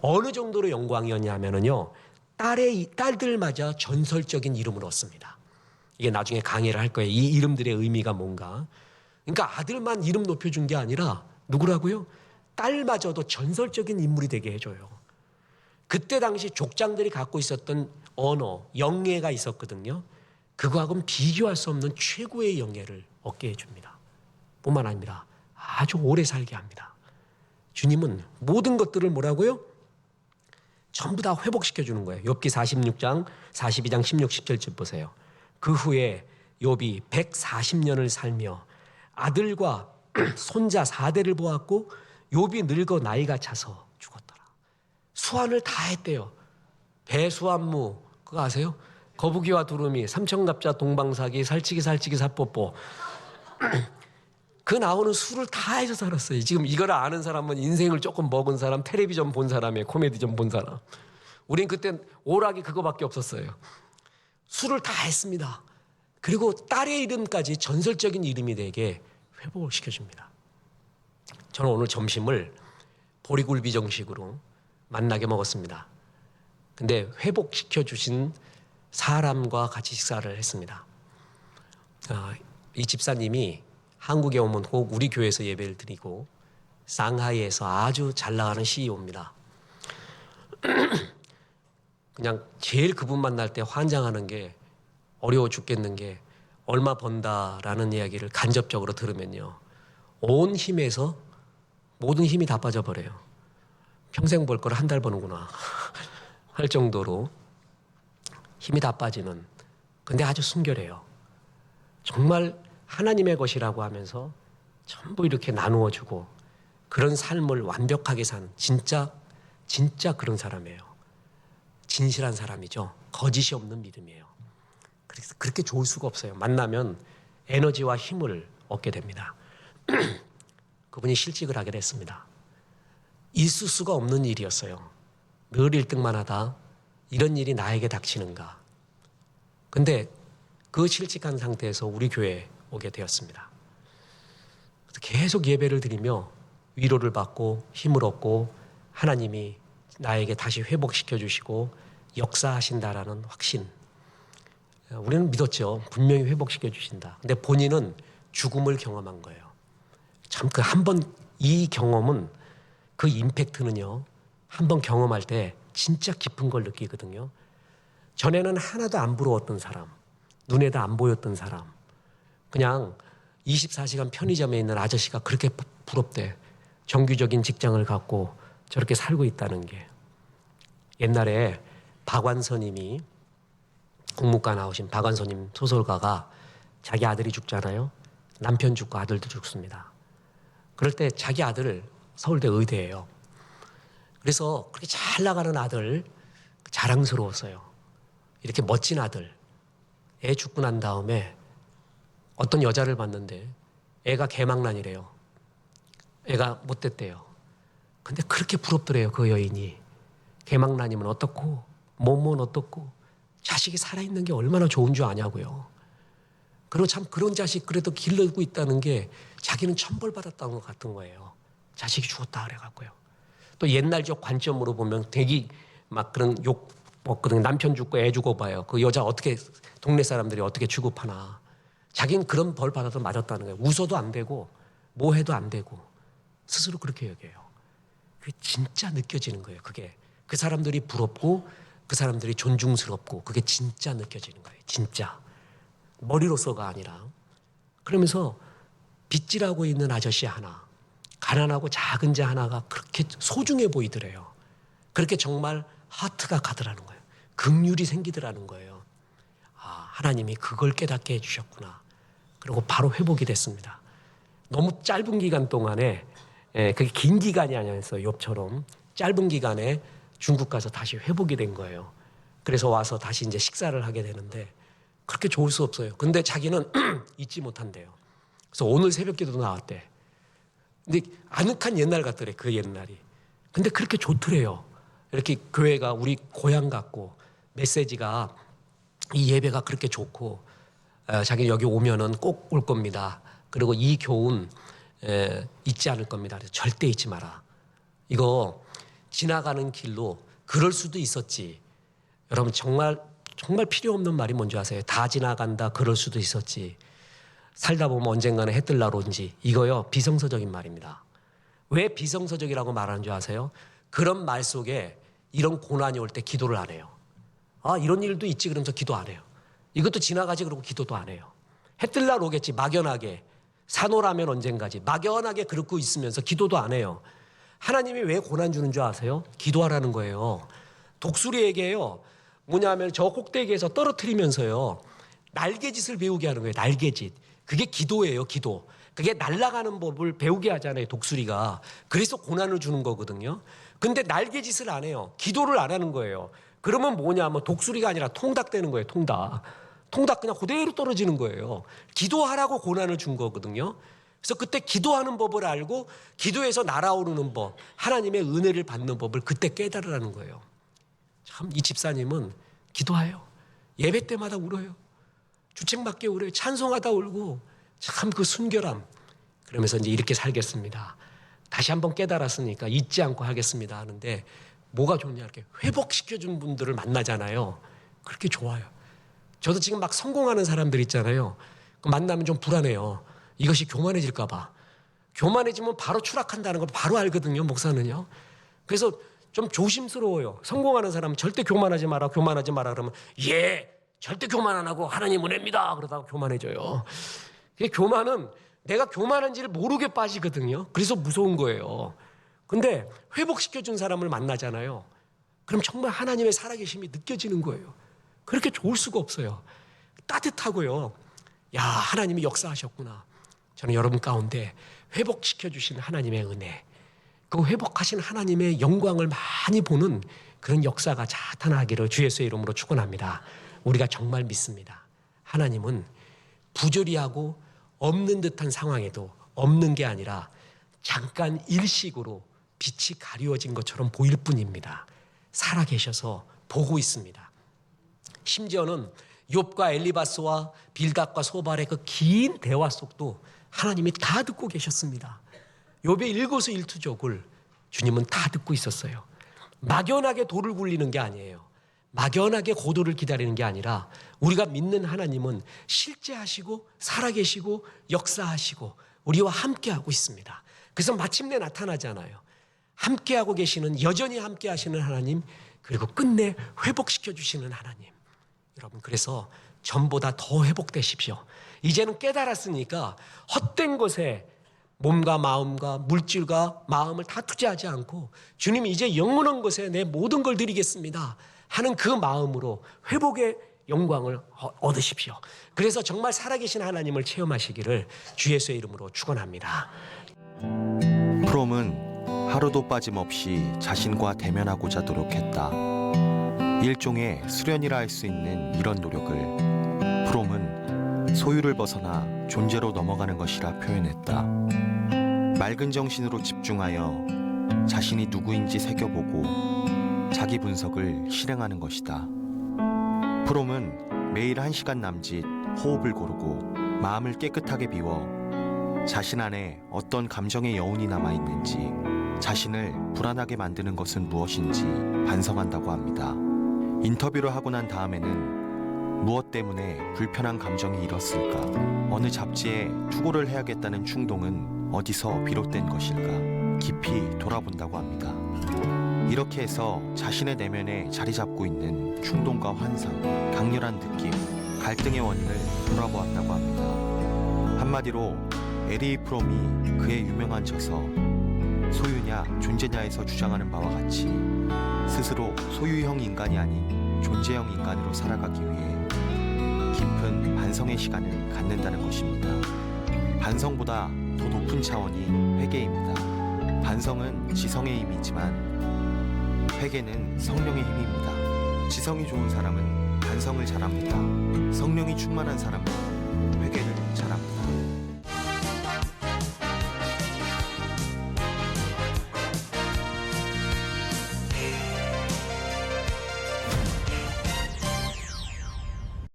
어느 정도로 영광이었냐면요 딸들마저 전설적인 이름을 얻습니다. 이게 나중에 강의를 할 거예요. 이 이름들의 의미가 뭔가. 그러니까 아들만 이름 높여준 게 아니라 누구라고요? 딸마저도 전설적인 인물이 되게 해줘요. 그때 당시 족장들이 갖고 있었던 언어, 영예가 있었거든요. 그거하고는 비교할 수 없는 최고의 영예를 얻게 해줍니다. 뿐만 아니라 아주 오래 살게 합니다. 주님은 모든 것들을 뭐라고요? 전부 다 회복시켜주는 거예요. 욥기 46장, 42장 16, 17절 보세요. 그 후에 욥이 140년을 살며 아들과 손자 4대를 보았고 욥이 늙어 나이가 차서 죽었더라. 수완을 다 했대요. 배수완무 그거 아세요? 거북이와 두루미, 삼천갑자, 동방사기, 살치기, 사뽀뽀. 그 나오는 수를 다 해서 살았어요. 지금 이걸 아는 사람은 인생을 조금 먹은 사람, 텔레비전 본 사람이에요. 코미디 좀 본 사람. 우린 그때 오락이 그거밖에 없었어요. 수를 다 했습니다. 그리고 딸의 이름까지 전설적인 이름이 되게 회복을 시켜줍니다. 저는 오늘 점심을 보리굴비 정식으로 맛나게 먹었습니다. 근데 회복시켜주신 사람과 같이 식사를 했습니다. 이 집사님이 한국에 오면 꼭 우리 교회에서 예배를 드리고 상하이에서 아주 잘 나가는 CEO입니다. 그냥 제일 그분 만날 때 환장하는 게 어려워 죽겠는 게 얼마 번다라는 이야기를 간접적으로 들으면요. 온 힘에서 모든 힘이 다 빠져버려요. 평생 벌 걸 한 달 버는구나 할 정도로 힘이 다 빠지는. 근데 아주 순결해요. 정말 하나님의 것이라고 하면서 전부 이렇게 나누어 주고 그런 삶을 완벽하게 산 진짜 그런 사람이에요. 진실한 사람이죠. 거짓이 없는 믿음이에요. 그래서 그렇게 좋을 수가 없어요. 만나면 에너지와 힘을 얻게 됩니다. 그분이 실직을 하게 됐습니다. 있을 수가 없는 일이었어요. 늘 1등만 하다 이런 일이 나에게 닥치는가. 근데 그 실직한 상태에서 우리 교회에 오게 되었습니다. 그래서 계속 예배를 드리며 위로를 받고 힘을 얻고 하나님이 나에게 다시 회복시켜 주시고 역사하신다라는 확신. 우리는 믿었죠. 분명히 회복시켜 주신다. 근데 본인은 죽음을 경험한 거예요. 참 그 한 번 이 경험은 그 임팩트는요. 한 번 경험할 때 진짜 깊은 걸 느끼거든요. 전에는 하나도 안 부러웠던 사람, 눈에도 안 보였던 사람, 그냥 24시간 편의점에 있는 아저씨가 그렇게 부럽대. 정규적인 직장을 갖고 저렇게 살고 있다는 게. 옛날에 박완서님이 국문과 나오신 박완서님 소설가가 자기 아들이 죽잖아요. 남편 죽고 아들도 죽습니다. 그럴 때 자기 아들을 서울대 의대예요. 그래서 그렇게 잘 나가는 아들 자랑스러웠어요. 이렇게 멋진 아들. 애 죽고 난 다음에 어떤 여자를 봤는데 애가 개망난이래요. 애가 못됐대요. 근데 그렇게 부럽더래요. 그 여인이. 개망난이면 어떻고 몸은 어떻고 자식이 살아있는 게 얼마나 좋은 줄 아냐고요. 그리고 참 그런 자식 그래도 길러고 있다는 게 자기는 천벌받았다는 것 같은 거예요. 자식이 죽었다 그래갖고요. 또 옛날적 관점으로 보면 되게 막 그런 욕 먹거든요. 남편 죽고 애 죽어 봐요. 그 여자 어떻게 동네 사람들이 어떻게 취급하나. 자기는 그런 벌 받아도 맞았다는 거예요. 웃어도 안 되고 뭐 해도 안 되고 스스로 그렇게 여겨요. 그게 진짜 느껴지는 거예요. 그게 그 사람들이 부럽고 그 사람들이 존중스럽고 그게 진짜 느껴지는 거예요. 진짜. 머리로서가 아니라. 그러면서 빗질하고 있는 아저씨 하나, 가난하고 작은 자 하나가 그렇게 소중해 보이더래요. 그렇게 정말 하트가 가더라는 거예요. 긍휼이 생기더라는 거예요. 아, 하나님이 그걸 깨닫게 해주셨구나. 그리고 바로 회복이 됐습니다. 너무 짧은 기간 동안에, 그게 긴 기간이 아니었어요. 욥처럼 짧은 기간에 중국 가서 다시 회복이 된 거예요. 그래서 와서 다시 이제 식사를 하게 되는데 그렇게 좋을 수 없어요. 근데 자기는 잊지 못한대요. 그래서 오늘 새벽기도 나왔대. 근데 아늑한 옛날 같더래, 그 옛날이. 근데 그렇게 좋더래요. 이렇게 교회가 우리 고향 같고 메시지가 이 예배가 그렇게 좋고 자기 여기 오면은 꼭 올 겁니다. 그리고 이 교훈 잊지 않을 겁니다. 그래서 절대 잊지 마라. 이거 지나가는 길로 그럴 수도 있었지. 여러분 정말 필요 없는 말이 뭔지 아세요? 다 지나간다 그럴 수도 있었지. 살다 보면 언젠가는 해 뜰 날 온지. 이거요 비성서적인 말입니다. 왜 비성서적이라고 말하는 줄 아세요? 그런 말 속에 이런 고난이 올 때 기도를 안 해요. 아 이런 일도 있지 그러면서 기도 안 해요. 이것도 지나가지 그러고 기도도 안 해요. 해 뜰 날 오겠지 막연하게. 사노라면 언젠가지. 막연하게 그러고 있으면서 기도도 안 해요. 하나님이 왜 고난 주는 줄 아세요? 기도하라는 거예요. 독수리에게요. 뭐냐면 저 꼭대기에서 떨어뜨리면서요. 날개짓을 배우게 하는 거예요. 날개짓. 그게 기도예요. 기도. 그게 날아가는 법을 배우게 하잖아요. 독수리가. 그래서 고난을 주는 거거든요. 근데 날개짓을 안 해요. 기도를 안 하는 거예요. 그러면 뭐냐면 독수리가 아니라 통닭 되는 거예요. 통닭. 통닭 그냥 그대로 떨어지는 거예요. 기도하라고 고난을 준 거거든요. 그래서 그때 기도하는 법을 알고 기도에서 날아오르는 법, 하나님의 은혜를 받는 법을 그때 깨달으라는 거예요. 참 이 집사님은 기도해요. 예배 때마다 울어요. 주책맞게 울어요. 찬송하다 울고 참 그 순결함. 그러면서 이제 이렇게 살겠습니다. 다시 한번 깨달았으니까 잊지 않고 하겠습니다 하는데 뭐가 좋냐 이렇게 회복시켜준 분들을 만나잖아요. 그렇게 좋아요. 저도 지금 막 성공하는 사람들 있잖아요. 만나면 좀 불안해요. 이것이 교만해질까 봐. 교만해지면 바로 추락한다는 걸 바로 알거든요. 목사는요. 그래서 좀 조심스러워요. 성공하는 사람은 절대 교만하지 마라 교만하지 마라 그러면 예 절대 교만 안 하고 하나님 은혜입니다 그러다가 교만해져요. 교만은 내가 교만한지를 모르게 빠지거든요. 그래서 무서운 거예요. 근데 회복시켜준 사람을 만나잖아요. 그럼 정말 하나님의 살아계심이 느껴지는 거예요. 그렇게 좋을 수가 없어요. 따뜻하고요. 야 하나님이 역사하셨구나. 저는 여러분 가운데 회복시켜주신 하나님의 은혜, 그 회복하신 하나님의 영광을 많이 보는 그런 역사가 나타나기를 주 예수의 이름으로 축원합니다. 우리가 정말 믿습니다. 하나님은 부조리하고 없는 듯한 상황에도 없는 게 아니라 잠깐 일식으로 빛이 가리워진 것처럼 보일 뿐입니다. 살아계셔서 보고 있습니다. 심지어는 욥과 엘리바스와 빌닷과 소발의 그 긴 대화 속도 하나님이 다 듣고 계셨습니다. 욥의 일거수일투족을 주님은 다 듣고 있었어요. 막연하게 돌을 굴리는 게 아니에요. 막연하게 고도를 기다리는 게 아니라 우리가 믿는 하나님은 실제 하시고 살아계시고 역사하시고 우리와 함께하고 있습니다. 그래서 마침내 나타나잖아요. 함께하고 계시는 여전히 함께하시는 하나님 그리고 끝내 회복시켜 주시는 하나님. 여러분 그래서 전보다 더 회복되십시오. 이제는 깨달았으니까 헛된 것에 몸과 마음과 물질과 마음을 다 투자하지 않고 주님 이제 영원한 것에 내 모든 걸 드리겠습니다 하는 그 마음으로 회복의 영광을 얻으십시오. 그래서 정말 살아계신 하나님을 체험하시기를 주 예수의 이름으로 축원합니다.
프롬은 하루도 빠짐없이 자신과 대면하고자 노력했다. 일종의 수련이라 할 수 있는 이런 노력을 프롬은 소유를 벗어나 존재로 넘어가는 것이라 표현했다. 맑은 정신으로 집중하여 자신이 누구인지 새겨보고 자기 분석을 실행하는 것이다. 프롬은 매일 1시간 남짓 호흡을 고르고 마음을 깨끗하게 비워 자신 안에 어떤 감정의 여운이 남아있는지 자신을 불안하게 만드는 것은 무엇인지 반성한다고 합니다. 인터뷰를 하고 난 다음에는 무엇 때문에 불편한 감정이 일었을까? 어느 잡지에 투고를 해야겠다는 충동은 어디서 비롯된 것일까? 깊이 돌아본다고 합니다. 이렇게 해서 자신의 내면에 자리 잡고 있는 충동과 환상, 강렬한 느낌, 갈등의 원인을 돌아보았다고 합니다. 한마디로 에리 프롬이 그의 유명한 저서 소유냐 존재냐에서 주장하는 바와 같이 스스로 소유형 인간이 아닌 존재형 인간으로 살아가기 위해 깊은 반성의 시간을 갖는다는 것입니다. 반성보다 더 높은 차원이 회개입니다. 반성은 지성의 힘이지만 회개는 성령의 힘입니다. 지성이 좋은 사람은 반성을 잘합니다. 성령이 충만한 사람은 회개를 잘합니다.